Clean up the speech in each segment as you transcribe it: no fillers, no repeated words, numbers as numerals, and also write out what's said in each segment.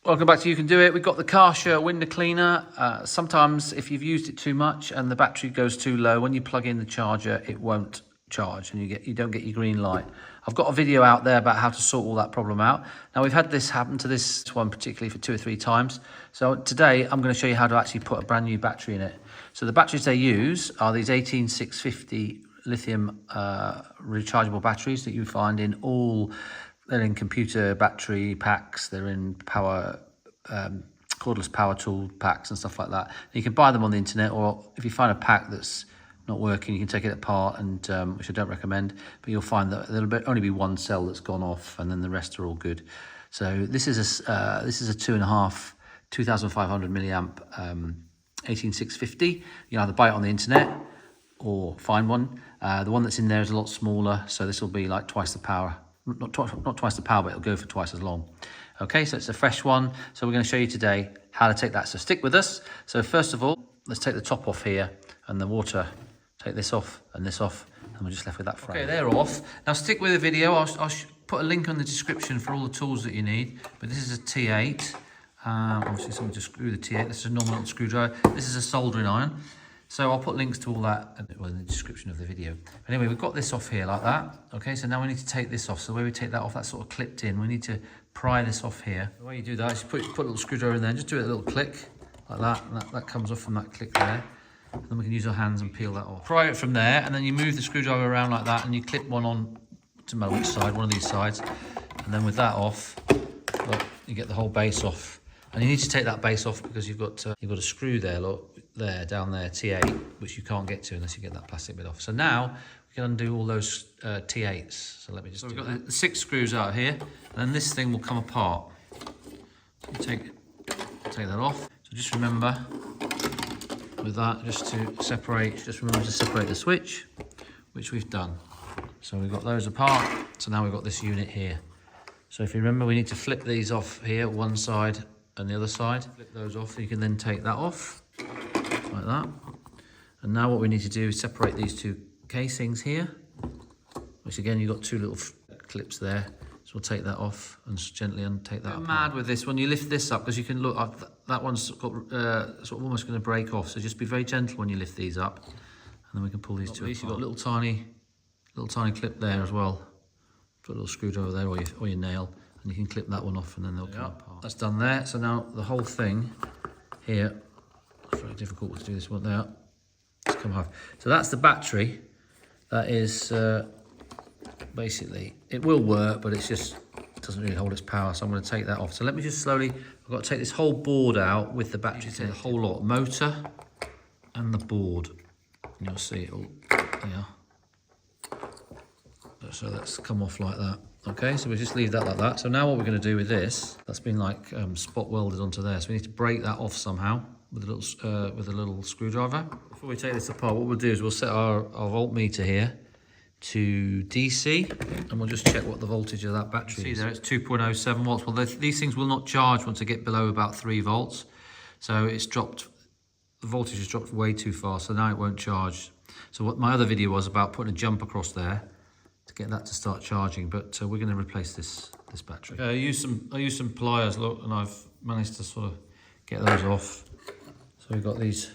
Welcome back to You Can Do It. We've got the Karcher window cleaner. Sometimes if you've used it too much and the battery goes too low, when you plug in the charger, it won't charge and you don't get your green light. I've got a video out there about how to sort all that problem out. Now we've had this happen to this one particularly for 2 or 3 times. So today I'm going to show you how to actually put a brand new battery in it. So the batteries they use are these 18650 lithium rechargeable batteries that you find in all. They're in computer battery packs, they're in power, cordless power tool packs and stuff like that. And you can buy them on the internet, or if you find a pack that's not working, you can take it apart, and which I don't recommend, but you'll find that there'll only be one cell that's gone off and then the rest are all good. So this is a 2.5, 2500 milliamp 18650. You either buy it on the internet or find one. The one that's in there is a lot smaller, so this will be like twice the power. Not twice the power, but it'll go for twice as long. Okay, so it's a fresh one. So we're going to show you today how to take that. So stick with us. So first of all, let's take the top off here and the water. Take this off, and we're just left with that frame. Okay, they're off. Now stick with the video. I'll put a link on the description for all the tools that you need. But this is a T8. Obviously something to screw the T8. This is a normal screwdriver. This is a soldering iron. So I'll put links to all that in the description of the video. But anyway, we've got this off here like that. Okay, so now we need to take this off. So the way we take that off, that's sort of clipped in. We need to pry this off here. The way you do that is you put a little screwdriver in there and just do a little click like that. And that comes off from that click there. And then we can use our hands and peel that off. Pry it from there, and then you move the screwdriver around like that, and you clip one on, to know which side, one of these sides. And then with that off, look, you get the whole base off. And you need to take that base off because you've got a screw there, look, there, down there, T8, which you can't get to unless you get that plastic bit off. So now we can undo all those T8s. So let me just. So we've got the 6 screws out here, and then this thing will come apart. So you take that off. So just remember with that, just remember to separate the switch, which we've done. So we've got those apart. So now we've got this unit here. So if you remember, we need to flip these off here, one side and the other side. Flip those off. You can then take that off like that. And now what we need to do is separate these 2 casings here, which again, you've got 2 little clips there. So we'll take that off and take that apart. Mad with this when you lift this up, because you can look, that one's got sort of almost going to break off. So just be very gentle when you lift these up, and then we can pull these 2 apart. You've got a little tiny clip there as well. Put a little screwdriver there, or your nail, and you can clip that one off, and then they'll come apart. That's done there. So now the whole thing here, it's very difficult to do this one there. It's come off. So that's the battery. That is basically, it will work, but it doesn't really hold its power. So I'm going to take that off. So let me just slowly, I've got to take this whole board out with the battery, the whole lot, motor and the board. And you'll see it all there. So that's come off like that. Okay, so we just leave that like that. So now what we're going to do with this, that's been like spot welded onto there. So we need to break that off somehow with a little screwdriver. Before we take this apart, what we'll do is we'll set our voltmeter here to DC, and we'll just check what the voltage of that battery is. See there, it's 2.07 volts. Well, these things will not charge once they get below about 3 volts. So it's dropped, the voltage has dropped way too far, so now it won't charge. So what my other video was about putting a jump across there to get that to start charging, but we're going to replace this battery. I used some pliers, look, and I've managed to sort of get those off. So we've got those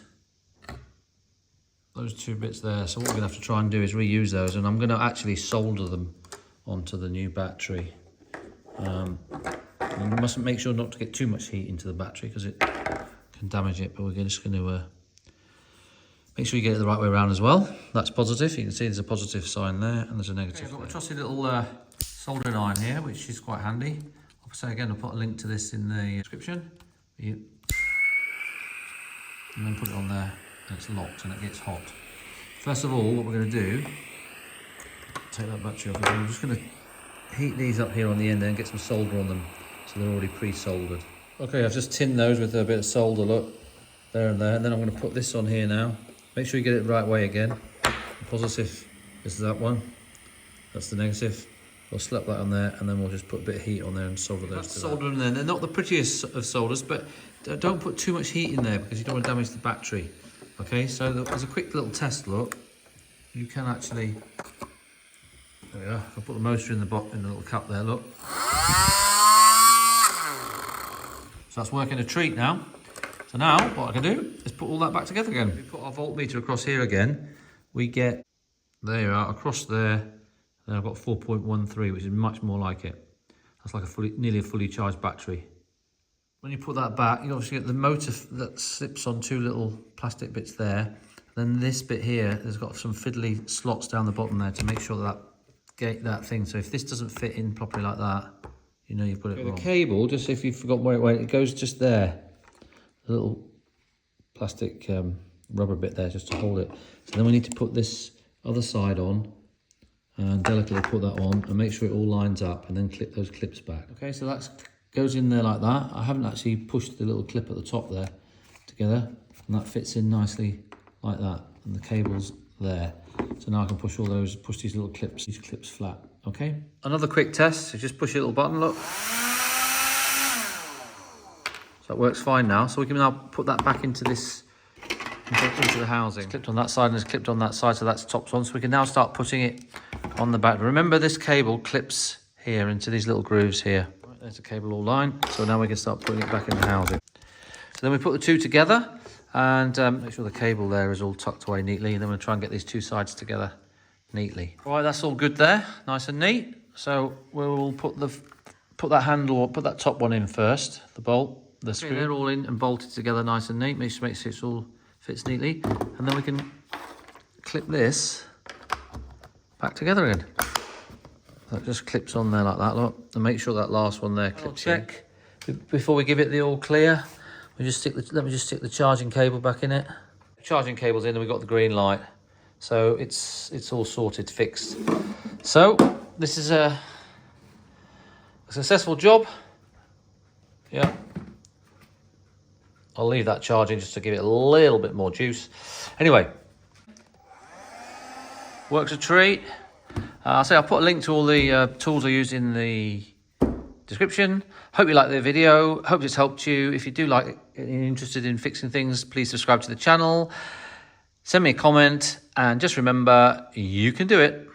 2 bits there. So what we're going to have to try and do is reuse those, and I'm going to actually solder them onto the new battery. And you mustn't make sure not to get too much heat into the battery because it can damage it, but we're just going to make sure you get it the right way around as well. That's positive. You can see there's a positive sign there, and there's a negative. Okay, I've got a trusty little soldering iron here, which is quite handy. I'll say again, I'll put a link to this in the description. And then put it on there, and it's locked, and it gets hot. First of all, what we're going to do, take that battery off. I'm just going to heat these up here on the end, and get some solder on them, so they're already pre-soldered. Okay, I've just tinned those with a bit of solder. Look, there and there, and then I'm going to put this on here now. Make sure you get it the right way again. The positive is that one. That's the negative. We'll slap that on there, and then we'll just put a bit of heat on there and solder those. That's solder in there. They're not the prettiest of solders, but don't put too much heat in there because you don't want to damage the battery. Okay, so there's a quick little test. Look, you can actually. There we are. I'll put the motor in the little cup there. Look. So that's working a treat now. So now what I can do is put all that back together again. We put our voltmeter across here again. We get, there you are, across there. Then I've got 4.13, which is much more like it. That's like nearly a fully charged battery. When you put that back, you obviously get the motor that slips on two little plastic bits there. Then this bit here has got some fiddly slots down the bottom there to make sure that thing. So if this doesn't fit in properly like that, you know you've got it wrong. The cable, just if you've forgotten where it went, it goes just there. A little plastic rubber bit there just to hold it. So then we need to put this other side on and delicately put that on and make sure it all lines up and then clip those clips back. Okay, so that goes in there like that. I haven't actually pushed the little clip at the top there together, and that fits in nicely like that, and the cable's there. So now I can push these little clips, these clips flat, okay? Another quick test, so just push a little button, look. So it works fine now. So we can now put that back into into the housing. It's clipped on that side and it's clipped on that side, so that's tops on. So we can now start putting it on the back. Remember, this cable clips here into these little grooves here. Right, there's the cable all lined. So now we can start putting it back in the housing. So then we put the two together and make sure the cable there is all tucked away neatly. And then we'll try and get these two sides together neatly. All right, that's all good there, nice and neat. So we'll put that handle, or put that top one in first, the bolt, the screw. Okay, they're all in and bolted together nice and neat. Make sure it all fits neatly. And then we can clip this back together again. That just clips on there like that, look. And make sure that last one there clips in. Before we give it the all clear, let me just stick the charging cable back in it. The charging cable's in and we've got the green light. So it's all sorted, fixed. So this is a successful job. Yeah. I'll leave that charging just to give it a little bit more juice. Anyway, works a treat. I'll put a link to all the tools I use in the description. Hope you liked the video. Hope it's helped you. If you do like it and you're interested in fixing things, please subscribe to the channel. Send me a comment and just remember, you can do it.